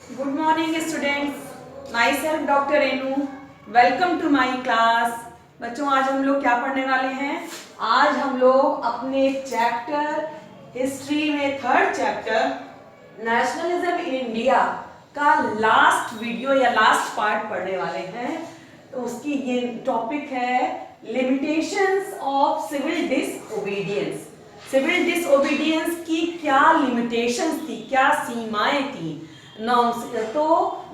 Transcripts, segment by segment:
Good morning students, myself doctor Renu. Welcome to my class. बच्चों, आज हम लोग क्या पढ़ने वाले हैं? आज हम लोग अपने चैप्टर हिस्ट्री में third chapter nationalism in India का लास्ट वीडियो या लास्ट पार्ट पढ़ने वाले हैं। तो उसकी ये टॉपिक है limitations of civil disobedience. Civil disobedience की क्या लिमिटेशंस थी, क्या सीमाएं थी तो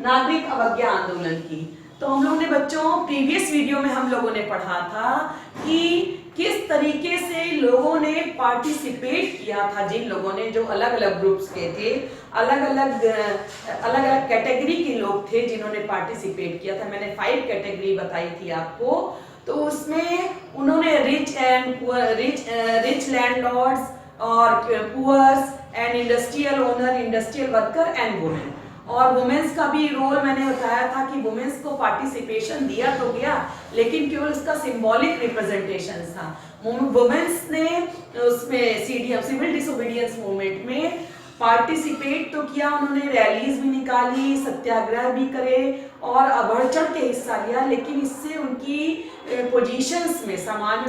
नागरिक अवज्ञा आंदोलन की। तो हम लोगों ने बच्चों प्रीवियस वीडियो में हम लोगों ने पढ़ा था कि किस तरीके से लोगों ने पार्टिसिपेट किया था। जिन लोगों ने, जो अलग अलग ग्रुप्स के थे, अलग अलग कैटेगरी के लोग थे जिन्होंने पार्टिसिपेट किया था। मैंने 5 कैटेगरी बताई थी आपको। तो उसमें उन्होंने रिच लैंडलॉर्ड्स और poors and industrial owner, industrial worker and women. और वुमेन्स का भी रोल मैंने बताया था कि वुमेन्स को पार्टिसिपेशन दिया तो गया, लेकिन केवल उसका सिंबॉलिक रिप्रेजेंटेशन था। वुमेन्स ने उसमें सीडीएम सिविल डिसोबीडियंस मूवमेंट में पार्टिसिपेट तो किया, उन्होंने रैलीज भी निकाली, सत्याग्रह भी करे और बढ़ चढ़ के हिस्सा लिया। लेकिन इससे उनकी पोजीशंस में, समाज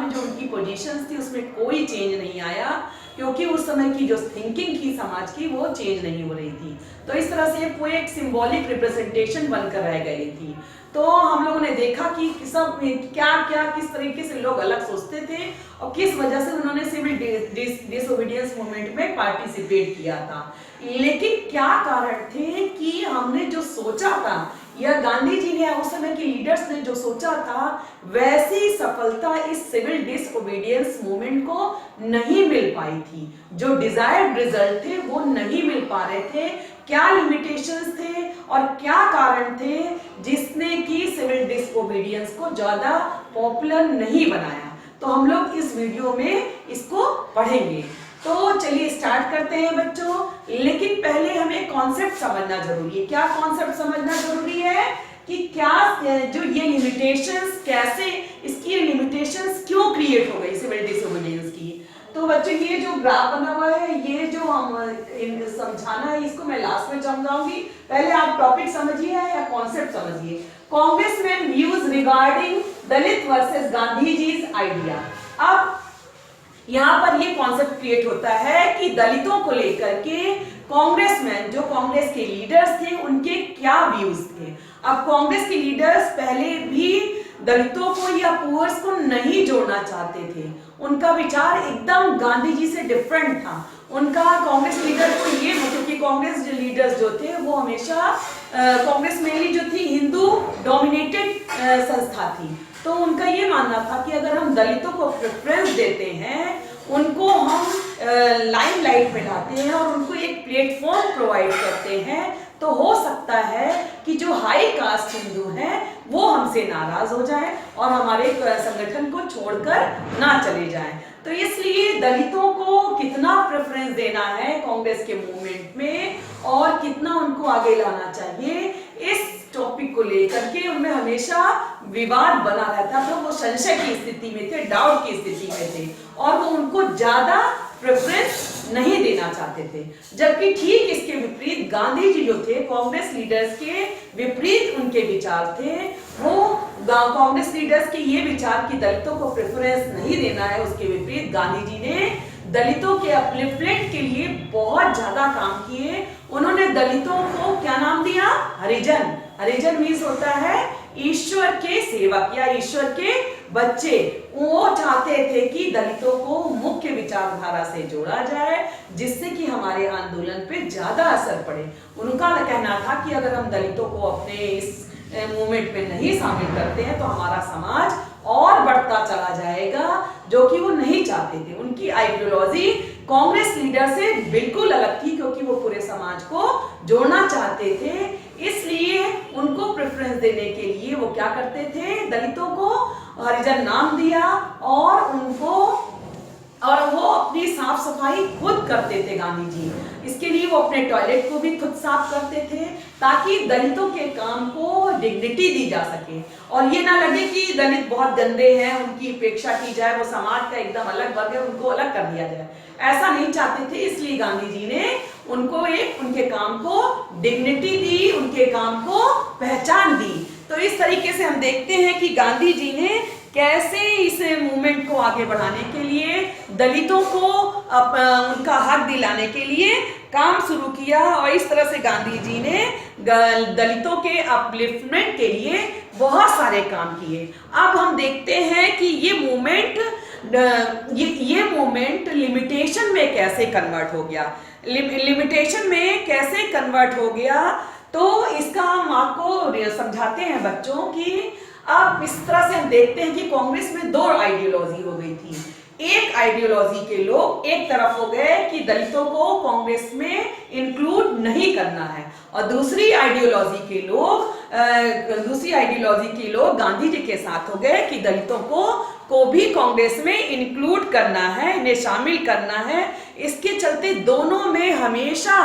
में जो उनकी पोजीशंस थी उसमें कोई चेंज नहीं आया, क्योंकि उस समय की जो थिंकिंग थी समाज की वो चेंज नहीं हो रही थी। तो इस तरह से वो एक सिंबॉलिक रिप्रेजेंटेशन बनकर रह गई थी। तो हम लोगों ने देखा कि सब क्या किस तरीके से लोग अलग सोचते थे और किस वजह से उन्होंने सिविल डिसोबीडियंस मूवमेंट में पार्टिसिपेट किया था। लेकिन क्या कारण थे कि हमने जो सोचा था, या गांधी जी ने, उस समय के लीडर्स ने जो सोचा था, वैसी सफलता इस सिविल डिसओबीडियंस मूवमेंट को नहीं मिल पाई थी। जो डिजायर्ड रिजल्ट थे वो नहीं मिल पा रहे थे। क्या लिमिटेशंस थे और क्या कारण थे जिसने कि सिविल डिसओबीडियंस को ज्यादा पॉपुलर नहीं बनाया? तो हम लोग इस वीडियो में इसको पढ़ेंगे। तो चलिए स्टार्ट करते हैं बच्चों। लेकिन पहले हमें कॉन्सेप्ट समझना जरूरी है। क्या कॉन्सेप्ट समझना जरूरी है कि क्या जो ये लिमिटेशंस, कैसे इसकी लिमिटेशंस क्यों क्रिएट हो गई सिविल डिसोबीडियंस की। तो बच्चों, ये जो ग्राफ बना हुआ है, ये जो हम समझाना है, इसको मैं लास्ट में समझाऊंगी। पहले आप टॉपिक समझिए या कॉन्सेप्ट समझिए। कांग्रेसमैन व्यूज रिगार्डिंग दलित वर्सेस गांधी जीज आइडिया। अब यहां पर ये कॉन्सेप्ट क्रिएट होता है कि दलितों को लेकर के कांग्रेसमैन, जो कांग्रेस के लीडर्स थे, उनके क्या व्यूज थे। अब कांग्रेस के लीडर्स पहले भी दलितों को या पुअर्स को नहीं जोड़ना चाहते थे। उनका विचार एकदम गांधी जी से डिफरेंट था। उनका कांग्रेस लीडर को ये, क्योंकि कांग्रेस लीडर्स जो थे वो हमेशा कांग्रेस मेनली जो थी हिंदू डोमिनेटेड संस्था थी। तो उनका ये मानना था कि अगर हम दलितों को प्रेफरेंस देते हैं, उनको हम लाइमलाइट में लाते हैं और उनको एक प्लेटफॉर्म प्रोवाइड करते हैं, तो हो सकता है कि जो हाई कास्ट हिंदू हैं वो हमसे नाराज हो जाएं और हमारे संगठन को छोड़कर ना चले जाएं। तो इसलिए दलितों को कितना प्रेफरेंस देना है कांग्रेस के मूवमेंट में और कितना उनको आगे लाना चाहिए, इस टॉपिक को लेकर के उनमें हमेशा विवाद बना रहता था। वो संशय की स्थिति में थे, डाउट की स्थिति में थे और वो उनको ज्यादा प्रेफरेंस नहीं देना चाहते थे। जबकि ठीक इसके विपरीत गांधी जी जो थे, कांग्रेस लीडर्स के विपरीत उनके विचार थे। वो कांग्रेस लीडर्स के ये विचार कि दलितों को प्रेफरेंस नहीं देना है, उसके विपरीत गांधी जी ने दलितों के अपलिफ्टमेंट के लिए बहुत ज्यादा काम किए। उन्होंने दलितों को क्या नाम दिया? हरिजन। हरिजन मीन्स होता है ईश्वर के सेवक या ईश्वर के बच्चे। वो चाहते थे कि दलितों को मुख्य विचारधारा से जोड़ा जाए, जिससे कि हमारे आंदोलन पे ज्यादा असर पड़े। उनका कहना था कि अगर हम दलितों को अपने इस मूवमेंट में नहीं शामिल करते हैं तो हमारा समाज और बढ़ता चला जाएगा, जो कि वो नहीं चाहते थे। उनकी आइडियोलॉजी कांग्रेस लीडर से बिल्कुल अलग थी, क्योंकि वो पूरे समाज को जोड़ना चाहते थे। इसलिए उनको प्रेफरेंस देने के लिए वो क्या करते थे? दलितों को हरिजन नाम दिया और वो अपनी साफ सफाई खुद करते थे गांधी जी। इसके लिए वो अपने टॉयलेट को भी खुद साफ करते थे ताकि दलितों के काम को डिग्निटी दी जा सके और ये ना लगे कि दलित बहुत गंदे हैं, उनकी उपेक्षा की जाए, वो समाज का एकदम अलग वर्ग है, उनको अलग कर दिया जाए। ऐसा नहीं चाहते थे, इसलिए गांधी जी ने उनको उनके काम को डिग्निटी दी, उनके काम को पहचान दी। तो इस तरीके से हम देखते हैं कि गांधी जी ने कैसे इस मूवमेंट को आगे बढ़ाने के लिए, दलितों को उनका हक दिलाने के लिए काम शुरू किया और इस तरह से गांधी जी ने दलितों के अपलिफ्टमेंट के लिए बहुत सारे काम किए। अब हम देखते हैं कि ये मूवमेंट लिमिटेशन में कैसे कन्वर्ट हो गया। लिमिटेशन में कैसे कन्वर्ट हो गया, तो इसका हम आपको समझाते हैं बच्चों की। अब इस तरह से हम देखते हैं कि कांग्रेस में दो आइडियोलॉजी हो गई थी। एक आइडियोलॉजी के लोग एक तरफ हो गए कि दलितों को कांग्रेस में इंक्लूड नहीं करना है और दूसरी आइडियोलॉजी के लोग गांधी जी के साथ हो गए कि दलितों को भी कांग्रेस में इंक्लूड करना है, इन्हें शामिल करना है। इसके चलते दोनों में हमेशा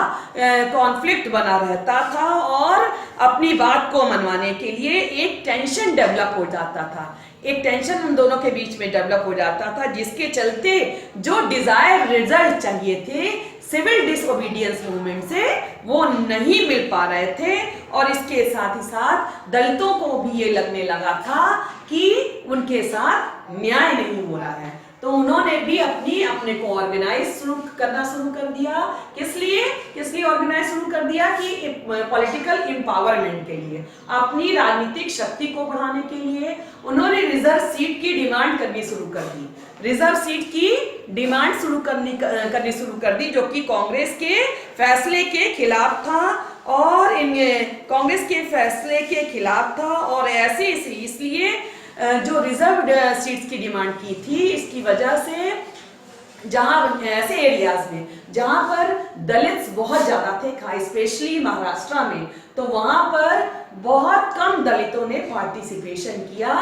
कॉन्फ्लिक्ट बना रहता था और अपनी बात को मनवाने के लिए एक टेंशन डेवलप हो जाता था, एक टेंशन उन दोनों के बीच में डेवलप हो जाता था, जिसके चलते जो डिजायर रिजल्ट चाहिए थे सिविल डिसओबीडियंस मूवमेंट से वो नहीं मिल पा रहे थे। और इसके साथ ही साथ दलितों को भी ये लगने लगा था कि उनके साथ न्याय नहीं हो रहा है, तो उन्होंने भी अपने को ऑर्गेनाइज करना शुरू कर दिया। किस लिए ऑर्गेनाइज शुरू कर दिया कि पॉलिटिकल एम्पावरमेंट के लिए, अपनी राजनीतिक शक्ति को बढ़ाने के लिए उन्होंने रिजर्व सीट की डिमांड करनी शुरू कर दी। रिजर्व सीट की डिमांड करनी शुरू कर दी, जो कि कांग्रेस के फैसले के खिलाफ था और कांग्रेस के फैसले के खिलाफ था और ऐसे इसलिए जो रिजर्व सीट्स की डिमांड की थी, इसकी वजह से जहां ऐसे एरियाज में जहां पर दलित बहुत ज्यादा थे, स्पेशली महाराष्ट्र में, तो वहां पर बहुत कम दलितों ने पार्टिसिपेशन किया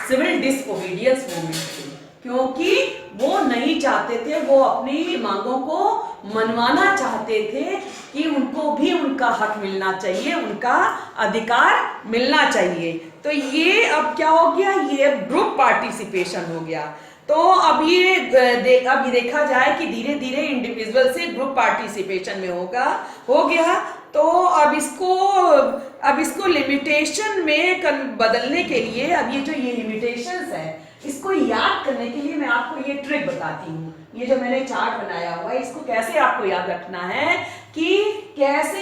सिविल डिसओबीडियंस मूवमेंट में, क्योंकि वो नहीं चाहते थे, वो अपनी मांगों को मनवाना चाहते थे कि उनको भी उनका हक मिलना चाहिए, उनका अधिकार मिलना चाहिए। तो ये अब क्या हो गया, ये ग्रुप पार्टिसिपेशन हो गया। तो अब ये देखा जाए कि धीरे धीरे इंडिविजुअल से ग्रुप पार्टिसिपेशन में हो गया। तो अब इसको लिमिटेशन में बदलने के लिए, अब ये लिमिटेशंस है, इसको याद करने के लिए मैं आपको ये ट्रिक बताती हूँ। ये जो मैंने चार्ट बनाया हुआ है, इसको कैसे आपको याद रखना है कि कैसे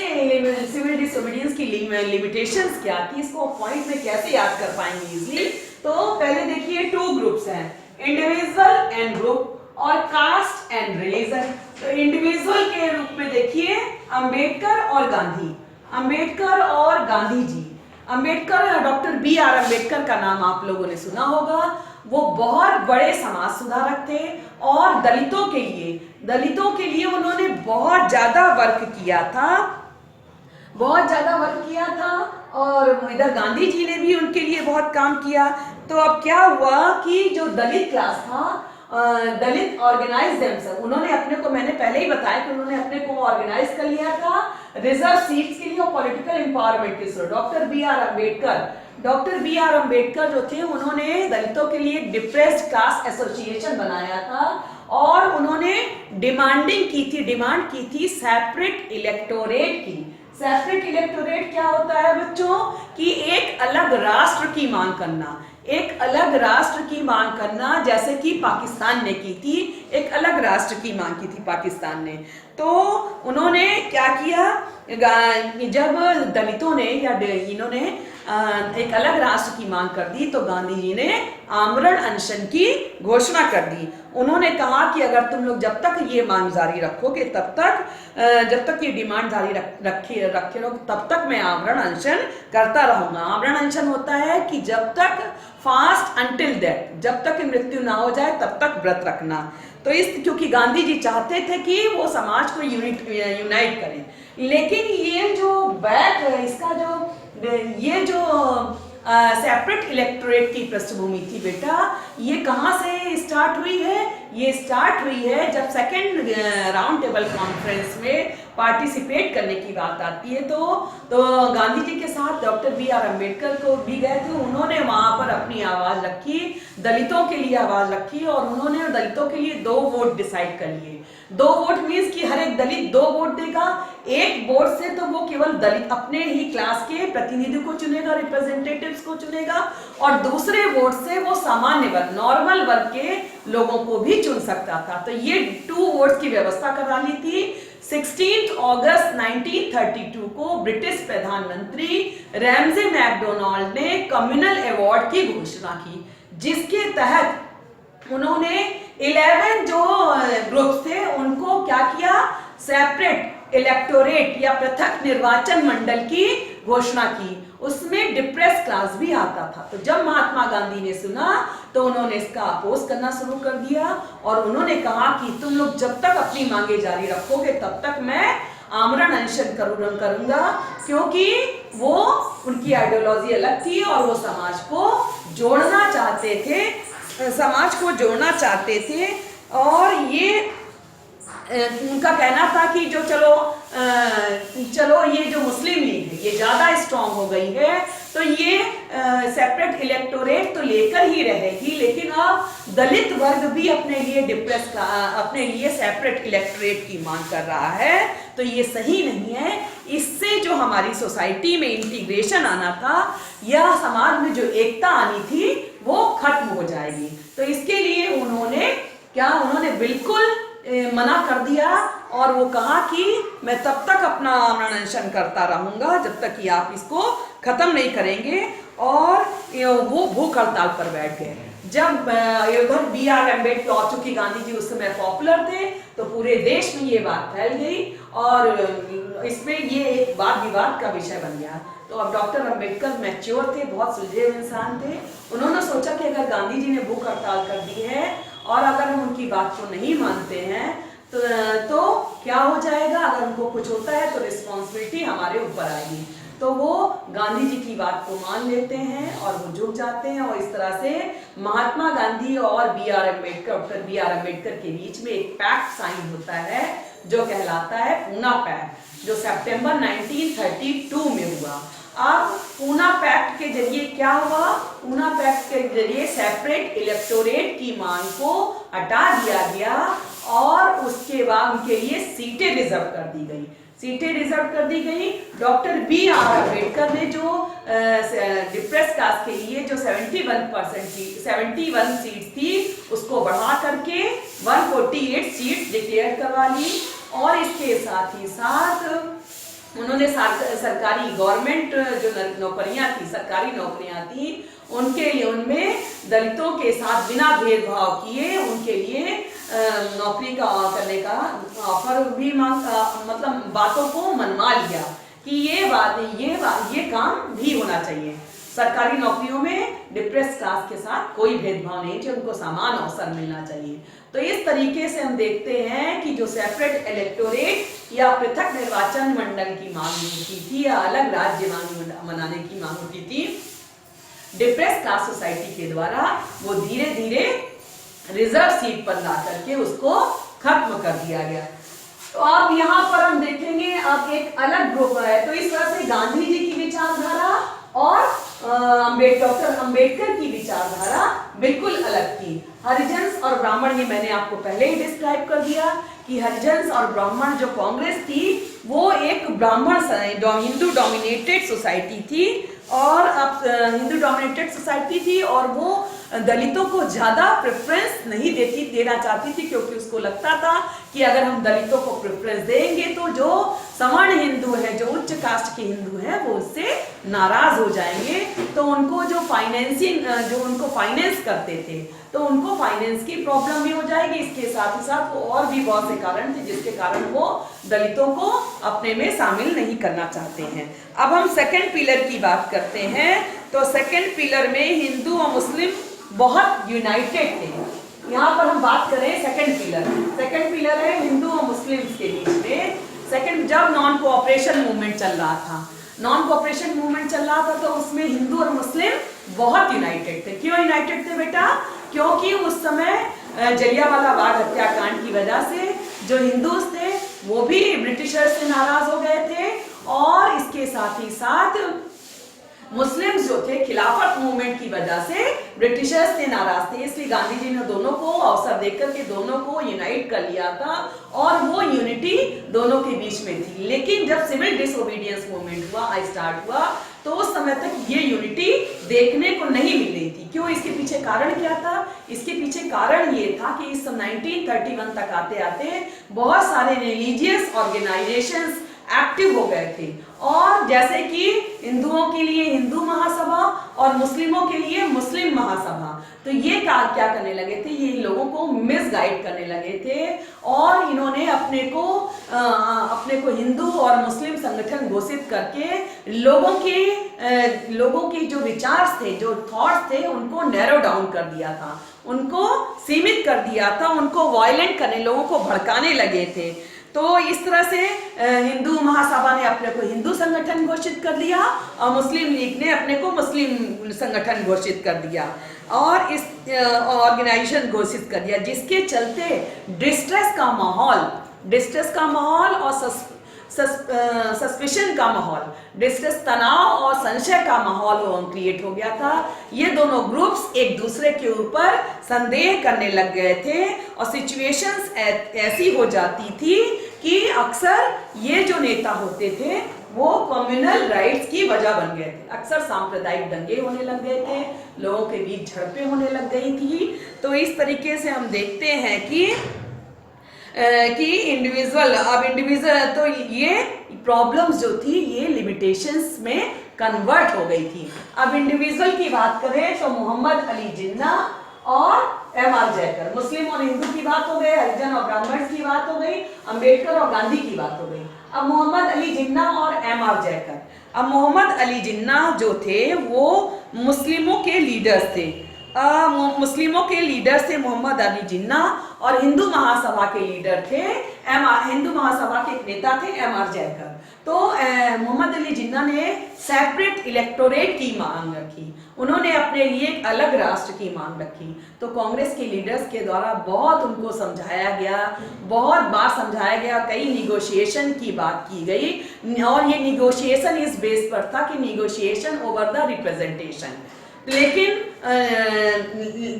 सिविल डिसोबीडियंस की लिमिटेशंस क्या थी, इसको पॉइंट में कैसे याद कर पाएंगे इजीली। तो पहले देखिए 2 ग्रुप्स हैं, इंडिविजुअल एंड ग्रुप और कास्ट एंड रिलीजन। तो इंडिविजुअल के रूप में देखिए अंबेडकर और गांधी, अंबेडकर और गांधी जी। Ambedkar, doctor B.R. अंबेडकर का नाम आप लोगों ने सुना होगा। वो बहुत बड़े समाज सुधारक थे और दलितों के लिए उन्होंने बहुत ज्यादा वर्क किया था और इधर गांधी जी ने भी उनके लिए बहुत काम किया। तो अब क्या हुआ कि जो दलित क्लास था, दलित ऑर्गेनाइज देमसेल्फ, उन्होंने अपने को, मैंने पहले ही बताया कि उन्होंने अपने को ऑर्गेनाइज कर लिया था रिजर्व सीट्स के लिए और पॉलिटिकल एम्पावरमेंट के लिए। डॉक्टर बी आर अम्बेडकर जो थे, उन्होंने दलितों के लिए डिप्रेस्ड कास्ट एसोसिएशन बनाया था और उन्होंने डिमांड की थी सेपरेट इलेक्टोरेट की। सेपरेट इलेक्टोरेट क्या होता है बच्चों, कि एक अलग राष्ट्र की मांग करना, जैसे कि पाकिस्तान ने की थी, एक अलग राष्ट्र की मांग की थी पाकिस्तान ने। तो उन्होंने क्या किया, जब दलितों ने या इन्होंने एक अलग राष्ट्र की मांग कर दी, तो गांधी जी ने आमरण अनशन की घोषणा कर दी। उन्होंने कहा कि अगर तुम लोग जब तक ये मांग जारी रखोगे, जब तक ये डिमांड जारी रखे रहो, तब तक मैं आमरण अनशन करता रहूंगा। आमरण अनशन होता है कि जब तक फास्ट अंटिल डेथ, जब तक मृत्यु ना हो जाए तब तक व्रत रखना। तो क्योंकि गांधी जी चाहते थे कि वो समाज को यूनाइट करें, लेकिन ये जो सेपरेट इलेक्टोरेट की पृष्ठभूमि थी बेटा, ये कहाँ से स्टार्ट हुई है? ये स्टार्ट हुई है जब सेकेंड राउंड टेबल कॉन्फ्रेंस में पार्टिसिपेट करने की बात आती है तो गांधी जी के साथ डॉक्टर B.R. अम्बेडकर को भी गए थे। उन्होंने वहां पर अपनी आवाज रखी, दलितों के लिए आवाज रखी, और उन्होंने दलितों के लिए 2 वोट डिसाइड कर लिए। 2 वोट मीन्स कि हर एक दलित 2 वोट देगा। एक वोट से तो वो केवल दलित अपने ही क्लास के प्रतिनिधि को चुनेगा, रिप्रेजेंटेटिव्स को चुनेगा, और दूसरे वोट से वो सामान्य वर्ग, नॉर्मल वर्ग के लोगों को भी चुन सकता था। तो ये 2 वोट्स की व्यवस्था करा ली थी। 16 अगस्त 1932 को ब्रिटिश प्रधानमंत्री रैमजे मैकडोनाल्ड ने कम्युनल अवार्ड की घोषणा की, जिसके तहत उन्होंने 11 जो ग्रुप थे उनको क्या किया, सेपरेट इलेक्टोरेट या पृथक निर्वाचन मंडल की घोषणा की। उसमें डिप्रेस क्लास भी आता था। तो जब महात्मा गांधी ने सुना तो उन्होंने इसका अपोज करना शुरू कर दिया, और उन्होंने कहा कि तुम लोग जब तक अपनी मांगे जारी रखोगे तब तक मैं आमरण अनशन करूंगा, क्योंकि वो उनकी आइडियोलॉजी अलग थी और वो समाज को जोड़ना चाहते थे। और ये उनका कहना था कि जो चलो ये जो मुस्लिम लीग है ये ज्यादा स्ट्रांग हो गई है, तो ये सेपरेट इलेक्टोरेट तो लेकर ही रहेगी, लेकिन अब दलित वर्ग भी अपने लिए सेपरेट इलेक्टोरेट की मांग कर रहा है। तो ये सही नहीं है। इससे जो हमारी सोसाइटी में इंटीग्रेशन आना था या समाज में जो एकता आनी थी वो खत्म हो जाएगी। तो इसके लिए उन्होंने बिल्कुल मना कर दिया, और वो कहा कि मैं तब तक अपना आमरण अनशन करता रहूंगा जब तक कि आप इसको खत्म नहीं करेंगे। और वो भूख हड़ताल पर बैठ गए। जब उधर B.R. अम्बेडकर और चूंकि गांधी जी उस समय पॉपुलर थे तो पूरे देश में ये बात फैल गई, और इसमें ये एक वाद विवाद का विषय बन गया। तो अब डॉक्टर अम्बेडकर मैच्योर थे, बहुत सुलझे हुए इंसान थे। उन्होंने सोचा कि अगर गांधी जी ने भूख हड़ताल कर दी है और अगर हम उनकी बात को नहीं मानते हैं तो क्या हो जाएगा, अगर उनको कुछ होता है तो रिस्पॉन्सिबिलिटी हमारे ऊपर आएगी। तो वो गांधी जी की बात को मान लेते हैं और वो झुक जाते हैं, और इस तरह से महात्मा गांधी और डॉक्टर B.R. अम्बेडकर के बीच में एक पैक्ट साइन होता है जो कहलाता है पूना पैक्ट, जो सितंबर 1932 में हुआ। अब पूना पैक्ट के जरिए क्या हुआ, पूना पैक्ट के जरिए सेपरेट इलेक्टोरेट की मांग को हटा दिया गया, और उसके बाद उनके लिए सीटें रिजर्व कर दी गई। Doctor B.R. अम्बेडकर ने जो डिप्रेस कास्ट के लिए जो 71 सीट थी उसको बढ़ा करके 148 सीट डिक्लेयर करवा ली, और इसके साथ ही साथ उन्होंने सरकारी गवर्नमेंट जो सरकारी नौकरियां थी उनके लिए उनमें दलितों के साथ बिना भेदभाव किए उनके लिए नौकरी करने का ऑफर भी मतलब बातों को मनवा लिया कि ये काम भी होना चाहिए। सरकारी नौकरियों में डिप्रेस क्लास के साथ कोई भेदभाव नहीं चाहिए, उनको समान अवसर मिलना चाहिए। तो इस तरीके से हम देखते हैं कि जो सेपरेट इलेक्टोरेट या पृथक निर्वाचन मंडल की मांग होती थी या अलग राज्य बनाने की मांग होती थी, डिप्रेस क्लास सोसाइटी के द्वारा वो धीरे धीरे रिजर्व सीट पर ला करके उसको खत्म कर दिया गया। तो अब यहाँ पर हम देखेंगे अब एक अलग ग्रुप है। तो इस तरह से गांधी जी की विचारधारा और डॉक्टर अम्बेडकर की विचारधारा बिल्कुल अलग थी। हरिजन्स और ब्राह्मण, ये मैंने आपको पहले ही डिस्क्राइब कर दिया कि हरिजन्स और ब्राह्मण जो कांग्रेस थी वो एक ब्राह्मण हिंदू डोमिनेटेड सोसाइटी थी, और अब हिंदू डोमिनेटेड सोसाइटी थी और वो दलितों को ज्यादा प्रेफरेंस नहीं देना चाहती थी, क्योंकि उसको लगता था कि अगर हम दलितों को प्रेफरेंस देंगे तो जो सवर्ण हिंदू है, जो उच्च कास्ट के हिंदू हैं, वो उससे नाराज हो जाएंगे। तो उनको जो उनको फाइनेंस करते थे तो उनको फाइनेंस की प्रॉब्लम भी हो जाएगी। इसके साथ ही साथ और भी बहुत से कारण थे जिसके कारण वो दलितों को अपने में शामिल नहीं करना चाहते हैं। अब हम सेकंड पिलर की बात करते हैं। तो सेकंड पिलर में हिंदू और मुस्लिम बहुत यूनाइटेड थे। यहाँ पर हम बात करें सेकंड पिलर है हिंदू और मुस्लिम के बीच में। जब नॉन कोऑपरेशन मूवमेंट चल रहा था तो उसमें हिंदू और मुस्लिम बहुत यूनाइटेड थे। क्यों यूनाइटेड थे बेटा? क्योंकि उस समय जलियांवाला बाग हत्याकांड की वजह से जो हिंदूज थे वो भी ब्रिटिशर्स से नाराज हो गए थे, और इसके साथ ही साथ मुस्लिम्स जो थे खिलाफत मूवमेंट की वजह से ब्रिटिशर्स से नाराज थे। इसलिए गांधी जी ने दोनों को अवसर देकर के दोनों को यूनाइट कर लिया था, और वो यूनिटी दोनों के बीच में थी। लेकिन जब सिविल डिसोबीडियंस मूवमेंट स्टार्ट हुआ तो उस समय तक ये यूनिटी देखने को नहीं मिल रही थी। क्यों? इसके पीछे कारण क्या था? इसके पीछे कारण ये था कि इस 1931 तक आते आते बहुत सारे रिलीजियस ऑर्गेनाइजेशंस एक्टिव हो गए थे, और जैसे कि हिंदुओं के लिए हिंदू महासभा और मुस्लिमों के लिए मुस्लिम महासभा, तो ये क्या करने लगे थे, ये लोगों को मिसगाइड करने लगे थे, और इन्होंने अपने को हिंदू और मुस्लिम संगठन घोषित करके लोगों के जो विचार थे, जो थॉट्स थे, उनको नैरो डाउन कर दिया था, उनको सीमित कर दिया था, उनको वायलेंट करने, लोगों को भड़काने लगे थे। तो इस तरह से हिंदू महासभा ने अपने को हिंदू संगठन घोषित कर दिया, और मुस्लिम लीग ने अपने को मुस्लिम संगठन घोषित कर दिया, और इस ऑर्गेनाइजेशन घोषित कर दिया, जिसके चलते डिस्ट्रेस का माहौल और सस्पिशन का माहौल, डिस्ट्रेस, तनाव और संशय का माहौल क्रिएट हो गया था। ये दोनों ग्रुप्स एक दूसरे के ऊपर संदेह करने लग गए थे, और सिचुएशंस ऐसी हो जाती थी कि अक्सर ये जो नेता होते थे वो कम्युनल राइट्स की वजह बन गए थे। अक्सर सांप्रदायिक दंगे होने लग गए थे, लोगों के बीच झड़पें होने लग गई थी। तो इस तरीके से हम देखते हैं कि इंडिविजुअल तो ये प्रॉब्लम्स जो थी ये लिमिटेशंस में कन्वर्ट हो गई थी। अब इंडिविजुअल की बात करें तो मोहम्मद अली जिन्ना और एम.आर. जयकर, मुस्लिम और हिंदू की बात हो गई, हरिजन और ब्राह्मण की बात हो गई, अंबेडकर और गांधी की बात हो गई। अब मोहम्मद अली जिन्ना और एम.आर. जयकर। अब मोहम्मद अली जिन्ना जो थे वो मुस्लिमों के लीडर्स थे, मोहम्मद अली जिन्ना, और हिंदू महासभा के लीडर थे हिंदू महासभा के एक नेता थे एम.आर. जयकर। तो मोहम्मद अली जिन्ना ने सेपरेट इलेक्टोरेट की मांग रखी, उन्होंने अपने लिए एक अलग राष्ट्र की मांग रखी। तो कांग्रेस के लीडर्स के द्वारा बहुत उनको समझाया गया, बहुत बार समझाया गया, कई निगोशिएशन की बात की गई, और ये निगोशिएशन इस बेस पर था कि निगोशिएशन ओवर द रिप्रेजेंटेशन, लेकिन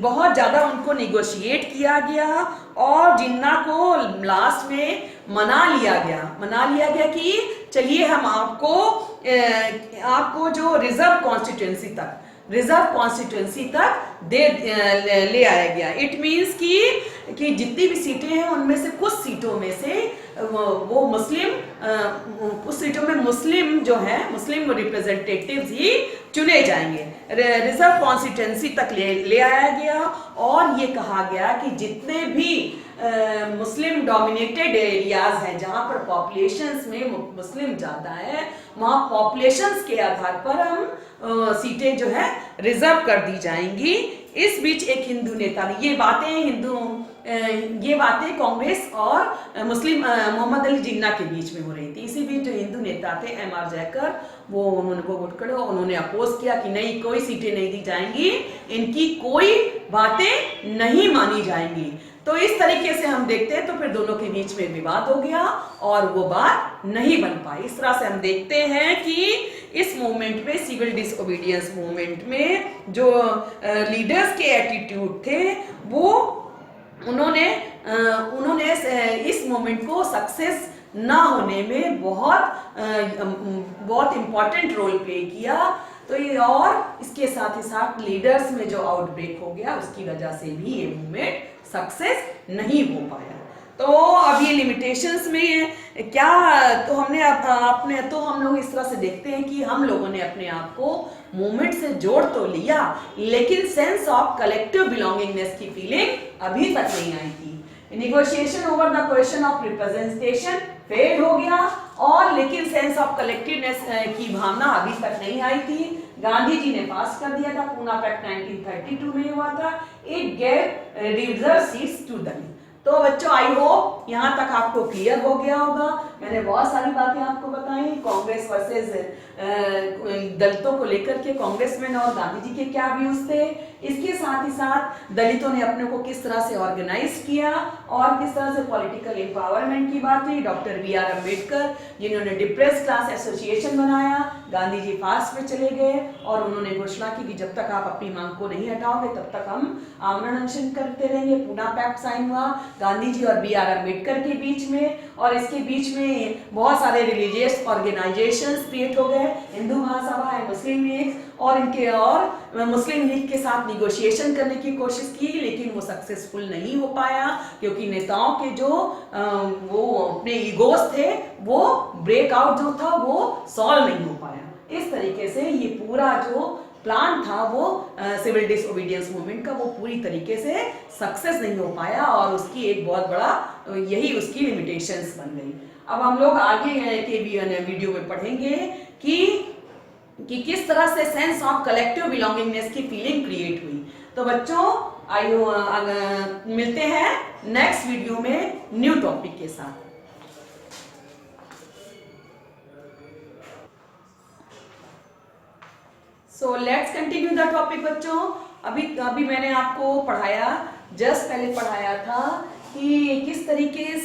बहुत ज़्यादा उनको निगोशिएट किया गया, और जिन्ना को लास्ट में मना लिया गया कि चलिए हम आपको जो रिजर्व कॉन्स्टिट्यूंसी तक ले आया गया। इट मीन्स कि जितनी भी सीटें हैं उनमें से कुछ सीटों में से वो कुछ सीटों में मुस्लिम जो है, मुस्लिम रिप्रेजेंटेटिव्स ही चुने जाएंगे। रिजर्व कॉन्स्टिट्यूंसी तक ले आया गया, और ये कहा गया कि जितने भी मुस्लिम डोमिनेटेड एरियाज हैं, जहां पर पॉपुलेशंस में मुस्लिम ज्यादा है, वहां पॉपुलेशंस के आधार पर हम सीटें जो है रिजर्व कर दी जाएंगी। इस बीच एक हिंदू नेता ने ये बातें कांग्रेस और मुस्लिम मोहम्मद अली जिन्ना के बीच में हो रही थी। इसी बीच जो हिंदू नेता थे एम.आर. जयकर, वो उन्होंने अपोज किया कि नहीं, कोई सीटें नहीं दी जाएंगी, इनकी कोई बातें नहीं मानी जाएंगी। तो इस तरीके से हम देखते हैं, तो फिर दोनों के बीच में विवाद हो गया और वो बात नहीं बन पाई। इस तरह से हम देखते हैं कि इस मूवमेंट में, सिविल डिसओबीडियंस मूवमेंट में जो लीडर्स के एटीट्यूड थे, वो उन्होंने इस मूवमेंट को सक्सेस ना होने में बहुत इंपॉर्टेंट रोल प्ले किया। तो ये, और इसके साथ ही साथ लीडर्स में जो आउटब्रेक हो गया, उसकी वजह से भी ये मूवमेंट सक्सेस नहीं हो पाया। तो अब ये लिमिटेशंस में क्या, तो हम लोग इस तरह से देखते हैं कि हम लोगों ने अपने आप को मूवमेंट से जोड़ तो लिया, लेकिन सेंस ऑफ कलेक्टिव बिलोंगिंगनेस की फीलिंग अभी तक नहीं आई थी। Negotiation over the question of representation fail हो गया, और लेकिन सेंस ऑफ कलेक्टिवनेस की भावना अभी तक नहीं आई थी। गांधी जी ने पास कर दिया था, पूना पैक्ट 1932 में हुआ था, it gave reserve seats to Dalit. तो बच्चों, आई होप यहाँ तक आपको क्लियर हो गया होगा। मैंने बहुत सारी बातें आपको बताई, कांग्रेस वर्सेस दलितों को लेकर के कांग्रेसमैन और गांधी जी के क्या व्यूज थे, इसके साथ ही साथ दलितों ने अपने को किस तरह से ऑर्गेनाइज किया और किस तरह से पॉलिटिकल एम्पावरमेंट की बात हुई। डॉक्टर बी आर अम्बेडकर जिन्होंने डिप्रेस क्लास एसोसिएशन बनाया, गांधी जी फास्ट में चले गए और उन्होंने घोषणा की कि जब तक आप अपनी मांग को नहीं हटाओगे तब तक हम आमरण अनशन करते रहेंगे। पूना पैक्ट साइन हुआ गांधी जी और बी आर अम्बेडकर के बीच में, और इसके बीच में बहुत सारे रिलीजियस ऑर्गेनाइजेशंस क्रिएट हो गए, हिंदू महासभा है, मुस्लिम लीग, और इनके और मुस्लिम लीग के साथ निगोशिएशन करने की कोशिश की, लेकिन वो सक्सेसफुल नहीं हो पाया क्योंकि नेताओं के जो वो अपने ईगोस थे वो ब्रेकआउट जो था वो सॉल्व नहीं हो पाया। इस तरीके से ये पूरा जो प्लान था वो सिविल डिसओबीडियंस मूवमेंट का वो पूरी तरीके से सक्सेस नहीं हो पाया और उसकी एक बहुत बड़ा यही उसकी लिमिटेशंस बन गई। अब हम लोग आगे के वीडियो में पढ़ेंगे कि किस तरह से सेंस ऑफ कलेक्टिव बिलोंगिंगनेस की फीलिंग क्रिएट हुई। तो बच्चों मिलते हैं नेक्स्ट वीडियो में न्यू टॉपिक के साथ। So let's continue the topic बच्चों। अभी मैंने आपको पढ़ाया, जस्ट पहले पढ़ाया था कि किस तरीके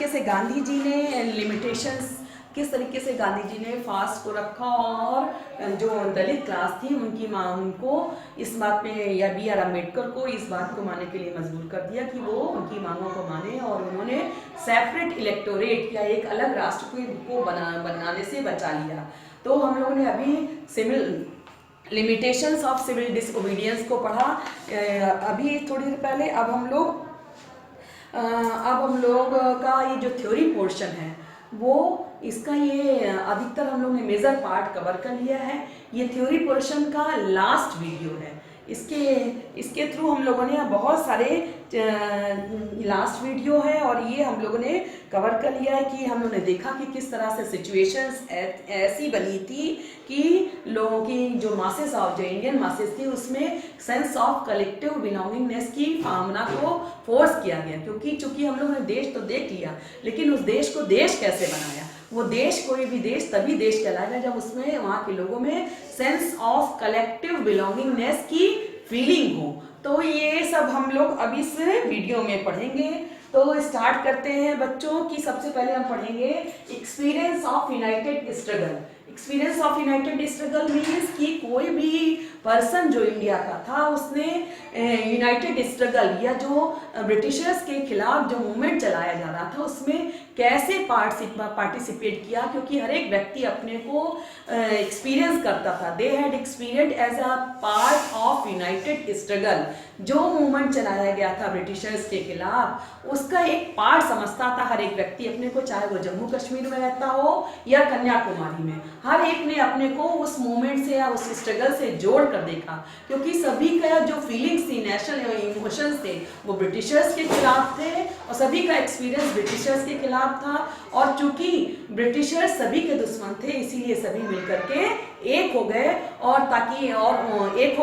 से गांधी जी ने लिमिटेशंस, किस तरीके से गांधी जी ने फास्ट को रखा और जो दलित क्लास थी उनकी मांग को इस बात में, या बी आर अम्बेडकर को इस बात को मानने के लिए मजबूर कर दिया कि वो उनकी मांगों को माने, और उन्होंने सेपरेट इलेक्टोरेट या एक अलग राष्ट्र को बनाने से बचा लिया। तो हम लोगों ने अभी civil limitations of civil disobedience को पढ़ा अभी थोड़ी देर पहले। अब हम लोग का ये जो थ्योरी पोर्शन है वो इसका ये अधिकतर हम लोग ने मेजर पार्ट कवर कर लिया है। ये थ्योरी पोर्शन का लास्ट वीडियो है। इसके थ्रू हम लोगों ने बहुत सारे लास्ट वीडियो है और ये हम लोगों ने कवर कर लिया है कि हम लोगों ने देखा कि किस तरह से सिचुएशंस ऐसी बनी थी कि लोगों की जो मासेस ऑफ जो इंडियन मासेस थी उसमें सेंस ऑफ कलेक्टिव बिलोंगिंगनेस की भावना को फोर्स किया गया, क्योंकि चूंकि हम लोगों ने देश तो देख लिया लेकिन उस देश को देश कैसे बनाया। वो देश, कोई भी देश तभी देश कहलाएगा जब उसमें वहाँ के लोगों में सेंस ऑफ कलेक्टिव बिलोंगिंगनेस की फीलिंग हो। तो ये सब हम लोग अभी इस वीडियो में पढ़ेंगे। तो स्टार्ट करते हैं बच्चों कि सबसे पहले हम पढ़ेंगे experience of united struggle. Experience of united struggle means कि कोई भी पर्सन जो इंडिया का था उसने यूनाइटेड स्ट्रगल या जो ब्रिटिशर्स के खिलाफ जो मूवमेंट चलाया जा रहा था उसमें कैसे पार्टिसिपेट किया, क्योंकि हर एक व्यक्ति अपने को एक्सपीरियंस करता था। They had experience as a part of united struggle. जो मूवमेंट चलाया गया था ब्रिटिशर्स के खिलाफ उसका एक पार्ट समझता था हर एक व्यक्ति अपने को, चाहे वो जम्मू कश्मीर में रहता हो या कन्याकुमारी में। हर एक ने अपने को उस मूवमेंट से या उस स्ट्रगल से जोड़ कर देखा, क्योंकि सभी का जो फीलिंग्स थी, नेशनल इमोशंस थे, वो ब्रिटिशर्स के खिलाफ थे और सभी का एक्सपीरियंस ब्रिटिशर्स के खिलाफ था। और चूंकि ब्रिटिशर्स सभी के दुश्मन थे इसीलिए सभी मिलकर के एक हो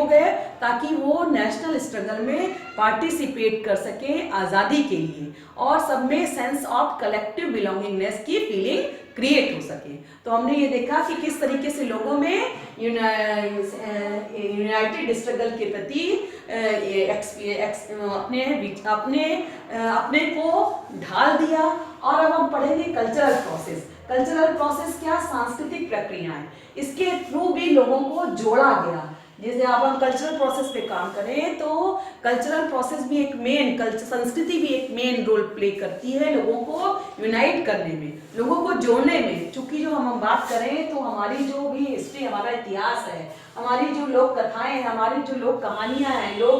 गए ताकि वो नेशनल स्ट्रगल में पार्टिसिपेट कर सके आज़ादी के लिए और सब में सेंस ऑफ कलेक्टिव बिलोंगिंगनेस की फीलिंग क्रिएट हो सके। तो हमने ये देखा कि किस तरीके से लोगों में यूनाइटेड स्ट्रगल के प्रति अपने को ढाल दिया। और अब हम पढ़ेंगे कल्चरल प्रोसेस। कल्चरल प्रोसेस क्या? सांस्कृतिक प्रक्रियाएं, इसके थ्रू भी लोगों को जोड़ा गया। जैसे अब हम कल्चरल प्रोसेस पे काम करें तो कल्चरल प्रोसेस भी एक मेन, संस्कृति भी एक मेन रोल प्ले करती है लोगों को यूनाइट करने में, लोगों को जोड़ने में। चूंकि जो हम बात करें तो हमारी जो भी हिस्ट्री, हमारा इतिहास है, हमारी जो लोक कथाएं हैं, हमारी जो लोक कहानियां हैं, लोक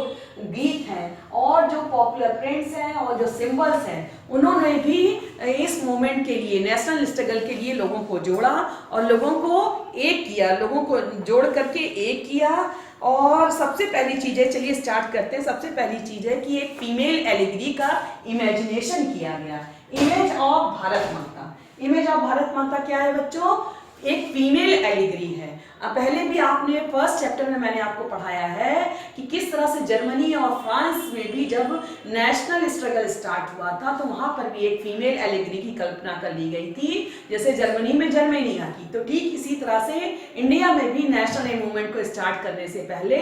गीत हैं और जो पॉपुलर प्रिंट्स हैं और जो सिंबल्स हैं, उन्होंने भी इस मूवमेंट के लिए, नेशनल स्ट्रगल के लिए लोगों को जोड़ा और लोगों को एक किया, लोगों को जोड़ करके एक किया। और सबसे पहली चीज़ है, चलिए स्टार्ट करते हैं। सबसे पहली चीज़ है कि एक फीमेल एलिगरी का इमेजिनेशन किया गया, इमेज ऑफ भारत माता। इमेज ऑफ भारत माता क्या है बच्चों? एक फीमेल एलिगरी है। पहले भी आपने फर्स्ट चैप्टर में मैंने आपको पढ़ाया है कि किस तरह से जर्मनी और फ्रांस में भी जब नेशनल स्ट्रगल स्टार्ट हुआ था तो वहां पर भी एक फीमेल एलिगरी की कल्पना कर ली गई थी, जैसे जर्मनी में जर्मेनिया की। तो ठीक इसी तरह से इंडिया में भी नेशनल मूवमेंट को स्टार्ट करने से पहले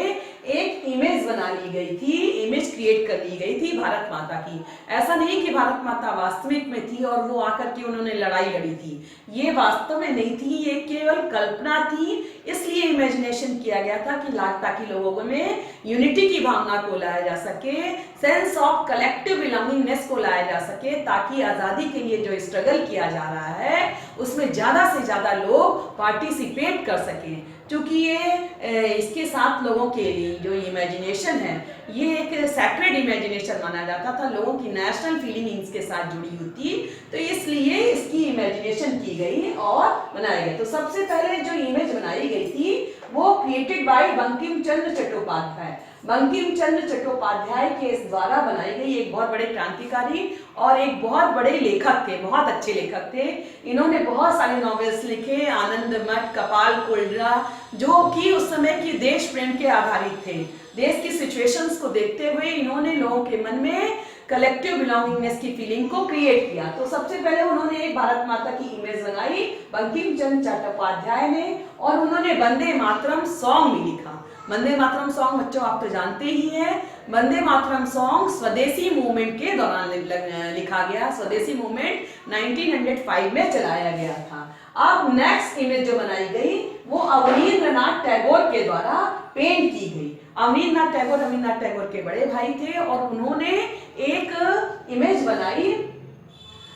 एक इमेज बना ली गई थी, इमेज क्रिएट कर ली गई थी भारत माता की। ऐसा नहीं कि भारत माता वास्तविक में थी और वो आकर के उन्होंने लड़ाई लड़ी थी, ये वास्तव में नहीं थी, ये केवल कल्पना थी। इसलिए इमेजिनेशन किया गया था कि ताकि लोगों में यूनिटी की भावना को लाया जा सके, सेंस ऑफ कलेक्टिव बिलोंगिंगनेस को लाया जा सके, ताकि आजादी के लिए जो स्ट्रगल किया जा रहा है उसमें ज्यादा से ज्यादा लोग पार्टिसिपेट कर सकें। क्योंकि ये इसके साथ लोगों के लिए जो इमेजिनेशन है ये एक सैक्रेड इमेजिनेशन माना जाता था, लोगों की नेशनल फीलिंग इसके साथ जुड़ी हुई थी, तो इसलिए इसकी इमेजिनेशन की गई और बनाया गया। तो सबसे पहले जो इमेज बनाई गई थी वो क्रिएटेड बाय बंकिम चंद्र चट्टोपाध्याय। बंकिम चंद्र चट्टोपाध्याय के द्वारा बनाई गई एक बहुत बड़े क्रांतिकारी और एक बहुत बड़े लेखक थे, बहुत अच्छे लेखक थे। इन्होंने बहुत सारे नॉवेल्स लिखे, आनंद मठ, कपाल कुल्ला, जो कि उस समय की देश प्रेम के आधारित थे। देश की सिचुएशंस को देखते हुए इन्होंने लोगों के मन में कलेक्टिव बिलोंगिंगनेस की फीलिंग को क्रिएट किया। तो सबसे पहले उन्होंने एक भारत माता की इमेज बनाई बंकिम चंद्र चट्टोपाध्याय ने, और उन्होंने वंदे मातरम सॉन्ग भी लिखा। वंदे मातरम सॉन्ग बच्चों आप तो जानते ही हैं, वंदे मातरम सॉन्ग स्वदेशी मूवमेंट के दौरान लिखा गया। स्वदेशी मूवमेंट 1905 में चलाया गया था। अब नेक्स्ट इमेज जो बनाई गई वो अवनींद्रनाथ टैगोर के द्वारा पेंट की गई। अवनींद्रनाथ टैगोर रविन्द्रनाथ टैगोर के बड़े भाई थे और उन्होंने एक इमेज बनाई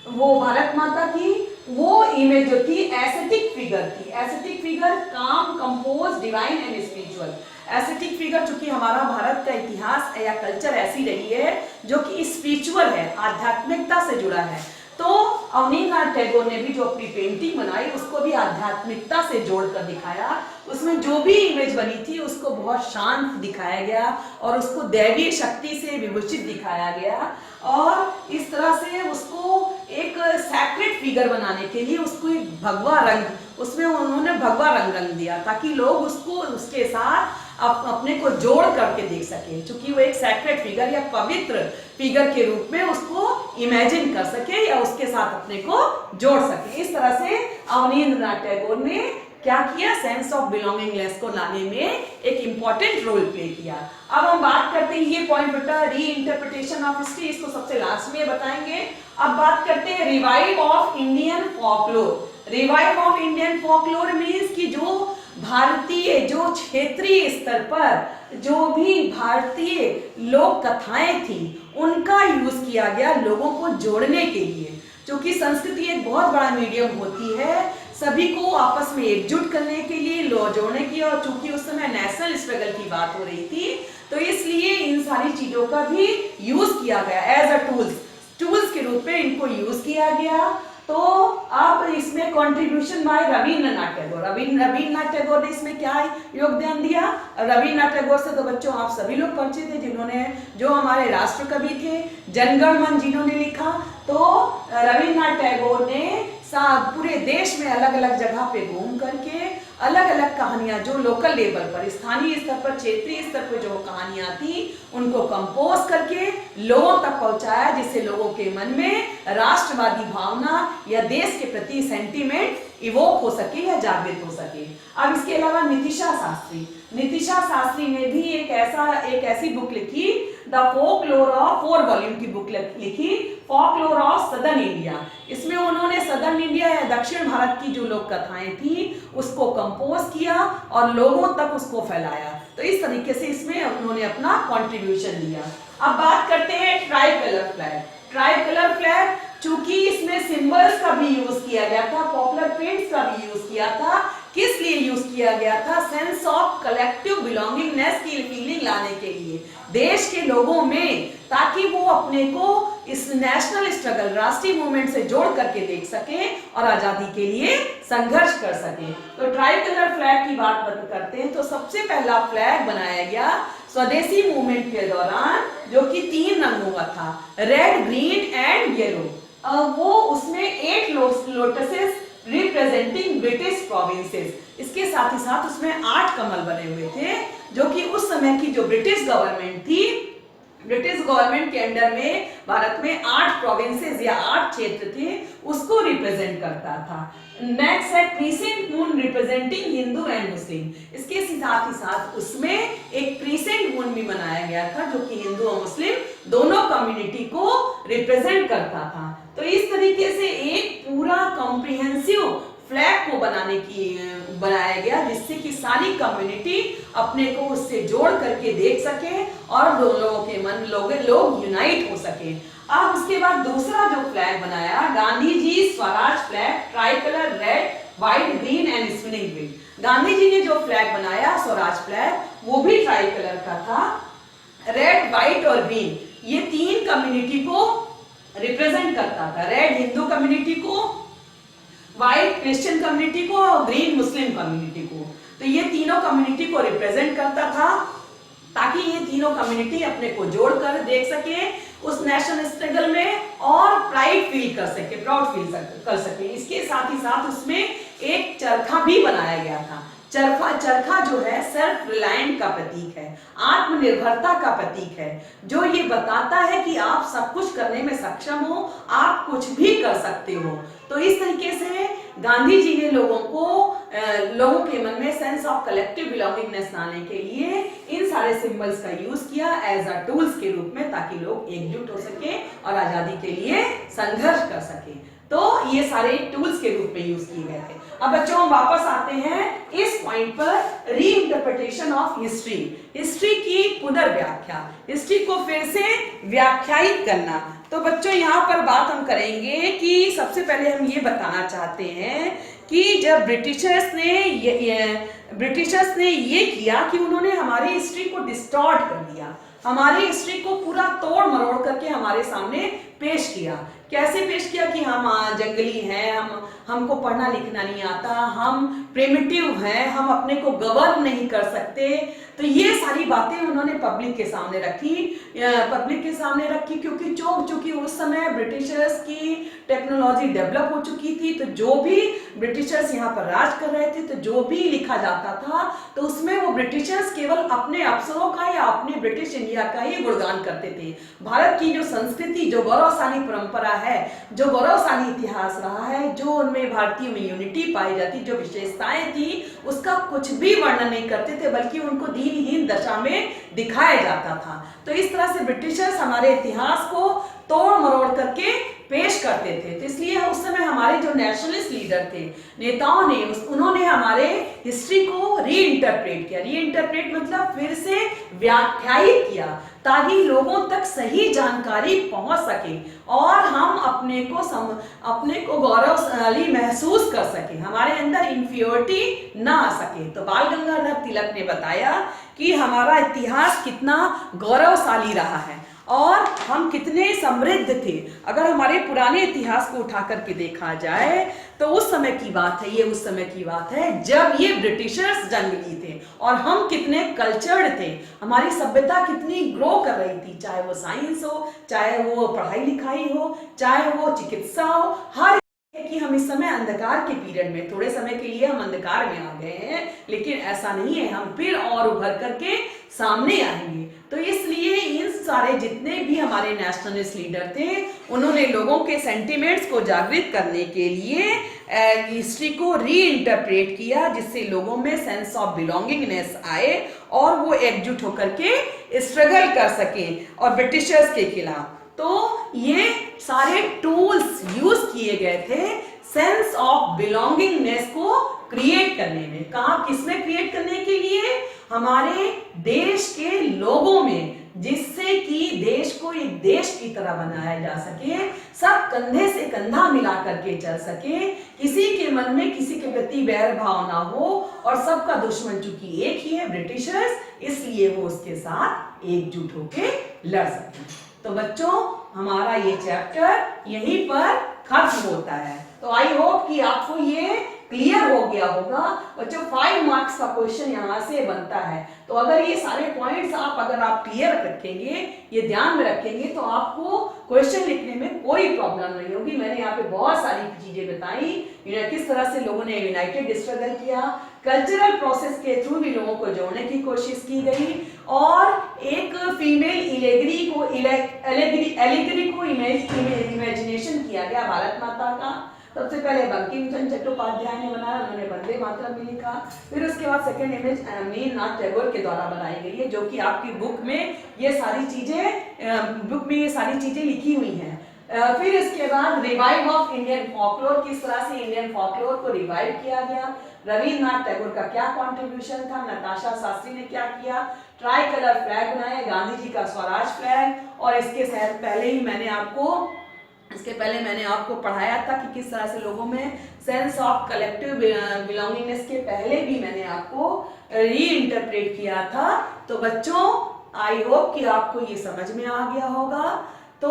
वो भारत माता की। वो इमेज जो थी एस्थेटिक फिगर थी, एस्थेटिक फिगर काम, compose, divine and spiritual. Aesthetic figure चूंकि हमारा भारत का इतिहास या कल्चर ऐसी रही है जो कि स्पिरिचुअल है, आध्यात्मिकता से जुड़ा है। तो अवनींद्रनाथ टैगोर ने भी जो अपनी पेंटिंग बनाई उसको भी आध्यात्मिकता से जोड़कर दिखाया। उसमें जो भी इमेज बनी थी उसको बहुत शांत दिखाया गया और उसको दैवीय शक्ति से विभूषित दिखाया गया, और इस तरह से उसको एक सैक्रेड फिगर बनाने के लिए उसको एक भगवा रंग, उसमें उन्होंने भगवा रंग दिया ताकि लोग उसको उसके साथ अपने को जोड़ करके देख सके, क्योंकि वो एक सैक्रेड फिगर या पवित्र फिगर के रूप में उसको इमेजिन कर सके या उसके साथ अपने को जोड़ सके। इस तरह से अवनींद्रनाथ टैगोर ने क्या किया, सेंस ऑफ बिलोंगिंगनेस को लाने में एक इंपॉर्टेंट रोल प्ले किया। अब हम बात करते हैं, ये पॉइंट बेटा री इंटरप्रिटेशन ऑफ हिस्ट्री, इसको सबसे लास्ट में बताएंगे। अब बात करते हैं revive of Indian folklore. Revive of Indian folklore means कि जो भारतीय, जो क्षेत्रीय स्तर पर जो भी भारतीय लोक कथाएं थी उनका यूज किया गया लोगों को जोड़ने के लिए। क्योंकि संस्कृति एक बहुत बड़ा मीडियम होती है सभी को आपस में एकजुट करने के लिए, जोड़ने की, और चूंकि उस समय नेशनल स्ट्रगल की बात हो रही थी तो इसलिए इन सारी चीजों का भी यूज किया गया एज अ टूल्स के रूप में इनको यूज किया गया। तो अब इसमें कंट्रीब्यूशन बाय रविन्द्रनाथ टैगोर। रविन्द्रनाथ टैगोर ने इसमें क्या योगदान दिया? रविन्द्रनाथ टैगोर से तो बच्चों आप सभी लोग परिचित थे, जिन्होंने, जो हमारे राष्ट्र कवि थे, जनगण मन जिन्होंने लिखा। तो रविन्द्रनाथ टैगोर ने पूरे देश में अलग अलग जगह पे घूम करके अलग अलग कहानियां, जो लोकल लेवल पर, स्थानीय स्तर पर, क्षेत्रीय स्तर पर जो कहानियां थी उनको कंपोज करके लोगों तक पहुंचाया, जिससे लोगों के मन में राष्ट्रवादी भावना या देश के प्रति सेंटीमेंट इवोक हो सके या जागृत हो सके। अब इसके अलावा नीतिशा शास्त्री ने भी एक ऐसी बुक लिखी, द फोकलोर ऑफ, 4 वॉल्यूम की बुक लिखी, फोकलोर ऑफ सदर्न इंडिया। इसमें उन्होंने सदर्न इंडिया या दक्षिण भारत की जो लोक कथाएं थी उसको कंपोज किया और लोगों तक उसको फैलाया। तो इस तरीके से इसमें उन्होंने अपना कंट्रीब्यूशन दिया। अब बात करते हैं try colour flag. Try colour flag, चूंकि इसमें सिंबल्स का भी यूज किया गया था, पॉपुलर पेंट्स का भी यूज किया था। किस लिए यूज किया गया था? सेंस ऑफ कलेक्टिव बिलोंगिंगनेस की फीलिंग लाने के लिए देश के लोगों में, ताकि वो अपने को इस नेशनल स्ट्रगल, राष्ट्रीय मूवमेंट से जोड़ करके देख सके और आजादी के लिए संघर्ष कर सके। तो ट्राई कलर फ्लैग की बात करते हैं तो सबसे पहला फ्लैग बनाया गया स्वदेशी मूवमेंट के दौरान, जो कि 3 रंगों का था, रेड, ग्रीन एंड येलो। वो उसमें 8 लोटसेस रिप्रेजेंटिंग ब्रिटिश प्रोविंसेस। इसके साथ ही साथ उसमें 8 कमल बने हुए थे, जो कि उस समय की जो ब्रिटिश गवर्नमेंट थी, ब्रिटिश गवर्नमेंट के अंडर में भारत में 8 प्रोविंसेस या 8 क्षेत्र थे, उसको रिप्रेजेंट करता था। नेक्स्ट है crescent moon representing Hindu and Muslim. इसके साथ ही साथ उसमें एक क्रीसेंट मून भी बनाया गया था, जो कि हिंदू और मुस्लिम दोनों कम्युनिटी को रिप्रेजेंट करता था। तो इस तरीके से एक पूरा कॉम्प्रिहेंसिव फ्लैग को बनाया गया, जिससे कि सारी कम्युनिटी अपने को उससे जोड़ करके देख सके और लोग यूनाइट हो सके। अब उसके बाद दूसरा जो फ्लैग बनाया, Gandhi ji Swaraj flag, tricolour red white green and spinning wheel. Gandhi ji ने जो फ्लैग बनाया स्वराज फ्लैग, वो भी ट्राई कलर का था, रेड व्हाइट और ग्रीन, ये 3 कम्युनिटी को रिप्रेजेंट करता था। रेड हिंदू कम्युनिटी को, व्हाइट क्रिश्चियन कम्युनिटी को और ग्रीन मुस्लिम कम्युनिटी को। तो ये तीनों कम्युनिटी को रिप्रेजेंट करता था, ताकि ये तीनों कम्युनिटी अपने को जोड़कर देख सके उस नेशनल स्ट्रगल में और प्राइड फील कर सके, प्राउड फील कर सके। इसके साथ ही साथ उसमें एक चरखा भी बनाया गया था। चरखा जो है सेल्फ रिलायंट का प्रतीक है, आत्मनिर्भरता का प्रतीक है, जो ये बताता है कि आप सब कुछ करने में सक्षम हो, आप कुछ भी कर सकते हो। तो इस तरीके से गांधी जी ने लोगों के मन में सेंस ऑफ कलेक्टिव बिलोंगिंगनेस लाने के लिए इन सारे सिंबल्स का यूज किया एज अ टूल्स के रूप में, ताकि लोग एकजुट हो सके और आजादी के लिए संघर्ष कर सके। तो ये सारे टूल्स के रूप में यूज किए गए थे। अब बच्चों हम वापस आते हैं इस पॉइंट पर, रीइंटरप्रिटेशन ऑफ हिस्ट्री, हिस्ट्री की पुनर्व्याख्या, हिस्ट्री को फिर से व्याख्यायित करना। तो बच्चों यहाँ पर बात हम करेंगे कि सबसे पहले हम ये बताना चाहते हैं कि जब ब्रिटिशर्स ने ये किया कि उन्होंने हमारी हिस्ट्री को डिस्टॉर्ट कर दिया, हमारी हिस्ट्री को पूरा तोड़ मरोड़ करके हमारे सामने पेश किया। कैसे पेश किया कि हम जंगली हैं, हमको पढ़ना लिखना नहीं आता, हम प्रिमिटिव हैं, हम अपने को गवर्न नहीं कर सकते। तो ये सारी बातें उन्होंने पब्लिक के सामने रखी, क्योंकि चूंकि उस समय ब्रिटिशर्स की टेक्नोलॉजी डेवलप हो चुकी थी, तो जो भी ब्रिटिशर्स यहाँ पर राज कर रहे थे, तो जो भी लिखा जाता था तो उसमें वो ब्रिटिशर्स केवल अपने अफसरों का या अपने ब्रिटिश इंडिया का ही गुणगान करते थे। भारत की जो संस्कृति, जो गौरवशाली परंपरा है, जो गौरवशाली इतिहास रहा है, जो उनमें भारतीय में यूनिटी पाई जाती, जो विशेषताएं थी, उसका कुछ भी वर्णन नहीं करते थे, बल्कि उनको दीनहीन दशा में दिखाया जाता था। तो इस तरह से ब्रिटिशर्स हमारे इतिहास को तोड़ मरोड़ करके पेश करते थे। तो इसलिए उस समय हमारे जो नेशनलिस्ट लीडर थे, नेताओं ने उन्होंने हमारे हिस्ट्री को रीइंटरप्रेट किया। रीइंटरप्रेट मतलब फिर से व्याख्यायित किया, ताकि लोगों तक सही जानकारी पहुंच सके और हम अपने को गौरवशाली महसूस कर सके, हमारे अंदर इंफीरियरिटी ना आ सके। तो बाल गंगाधर तिलक ने बताया कि हमारा इतिहास कितना गौरवशाली रहा है और हम कितने समृद्ध थे। अगर हमारे पुराने इतिहास को उठा करके देखा जाए तो उस समय की बात है, ये उस समय की बात है जब ये ब्रिटिशर्स जंगली थे और हम कितने कल्चर्ड थे, हमारी सभ्यता कितनी ग्रो कर रही थी, चाहे वो साइंस हो, चाहे वो पढ़ाई लिखाई हो, चाहे वो चिकित्सा हो। हर कि हम इस समय अंधकार के पीरियड में, थोड़े समय के लिए हम अंधकार में आ गए हैं, लेकिन ऐसा नहीं है, हम फिर और उभर करके सामने आएंगे। तो इसलिए इन सारे जितने भी हमारे नेशनलिस्ट लीडर थे, उन्होंने लोगों के सेंटिमेंट्स को जागृत करने के लिए हिस्ट्री को रीइंटरप्रेट किया, जिससे लोगों में सेंस ऑफ बिलोंगिंगनेस आए और वो एकजुट होकर के स्ट्रगल कर सकें और ब्रिटिशर्स के खिलाफ। तो ये सारे टूल्स यूज किए गए थे सेंस ऑफ बिलोंगिंगनेस को क्रिएट करने में। कहाँ, किसमें क्रिएट करने के लिए? हमारे देश के लोगों में, जिससे कि देश को एक देश की तरह बनाया जा सके, सब कंधे से कंधा मिला करके चल सके, किसी के मन में किसी के प्रति बैर भाव ना हो और सबका दुश्मन चूंकि एक ही है, ब्रिटिशर्स, इसलिए वो उसके साथ एकजुट होके लड़ सके। तो बच्चों हमारा ये चैप्टर यहीं पर खत्म होता है। तो आई होप कि आपको ये क्लियर हो गया होगा। बच्चों 5 मार्क्स का क्वेश्चन यहाँ से बनता है। तो अगर ये सारे पॉइंट्स अगर आप क्लियर रखेंगे, ये ध्यान में रखेंगे, तो आपको क्वेश्चन लिखने में कोई प्रॉब्लम नहीं होगी। मैंने यहाँ पे बहुत सारी चीजें बताई, किस तरह से लोगों ने यूनाइटेड स्ट्रगल किया, कल्चरल प्रोसेस के थ्रू भी लोगों को जोड़ने की कोशिश की गई, और एक फीमेल एलिगरी को इमेजिनेशन किया गया भारत माता का। सबसे पहले बंकिम चंद्र चट्टोपाध्याय ने बनाया, उन्होंने वंदे मातरम भी लिखा। फिर उसके बाद सेकंड इमेज नीलनाथ टैगोर के द्वारा बनाई गई है, जो कि आपकी बुक में ये सारी चीजें लिखी हुई हैं। फिर इसके बाद रिवाइव ऑफ इंडियन फॉकलोर, किस तरह से इंडियन फॉकलोर को रिवाइव किया गया, रविन्द्रनाथ टैगोर का क्या कंट्रीब्यूशन था, नताशा शास्त्री ने क्या किया, ट्राई कलर फ्लैग बनाया, गांधी जी का स्वराज फ्लैग, और इसके पहले मैंने आपको पढ़ाया था कि किस तरह से लोगों में सेंस ऑफ कलेक्टिव बिलोंगिंगनेस के पहले भी मैंने आपको रीइंटरप्रेट किया था। तो बच्चों, आई होप कि आपको ये समझ में आ गया होगा। तो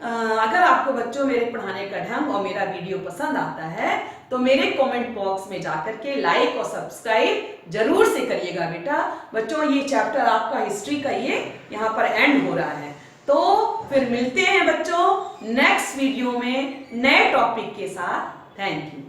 अगर आपको बच्चों मेरे पढ़ाने का ढंग और मेरा वीडियो पसंद आता है तो मेरे कमेंट बॉक्स में जाकर के लाइक और सब्सक्राइब जरूर से करिएगा बेटा। बच्चों, ये चैप्टर आपका हिस्ट्री का ये यहाँ पर एंड हो रहा है। तो फिर मिलते हैं बच्चों नेक्स्ट वीडियो में नए टॉपिक के साथ। Thank you.